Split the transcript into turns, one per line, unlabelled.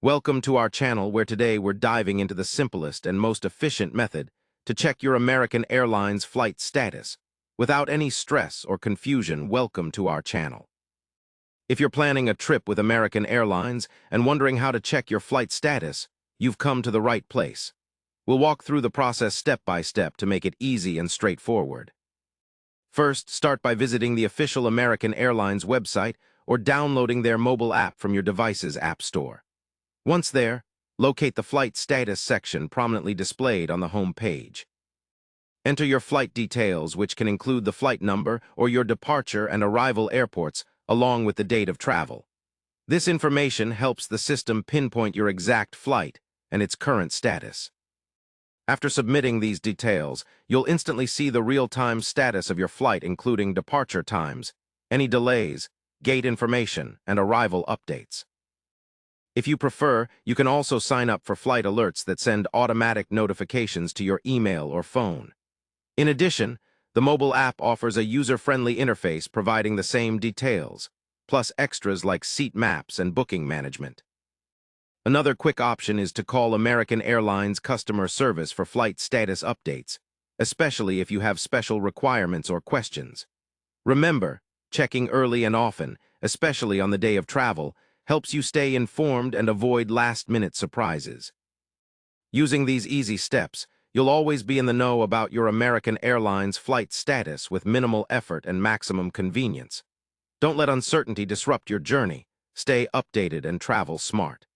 Welcome to our channel where today we're diving into the simplest and most efficient method to check your American Airlines flight status. Without any stress or confusion, welcome to our channel. If you're planning a trip with American Airlines and wondering how to check your flight status, you've come to the right place. We'll walk through the process step by step to make it easy and straightforward. First, start by visiting the official American Airlines website or downloading their mobile app from your device's app store. Once there, locate the flight status section prominently displayed on the home page. Enter your flight details, which can include the flight number or your departure and arrival airports, along with the date of travel. This information helps the system pinpoint your exact flight and its current status. After submitting these details, you'll instantly see the real-time status of your flight, including departure times, any delays, gate information, and arrival updates. If you prefer, you can also sign up for flight alerts that send automatic notifications to your email or phone. In addition, the mobile app offers a user-friendly interface providing the same details, plus extras like seat maps and booking management. Another quick option is to call American Airlines customer service for flight status updates, especially if you have special requirements or questions. Remember, checking early and often, especially on the day of travel, helps you stay informed and avoid last-minute surprises. Using these easy steps, you'll always be in the know about your American Airlines flight status with minimal effort and maximum convenience. Don't let uncertainty disrupt your journey. Stay updated and travel smart.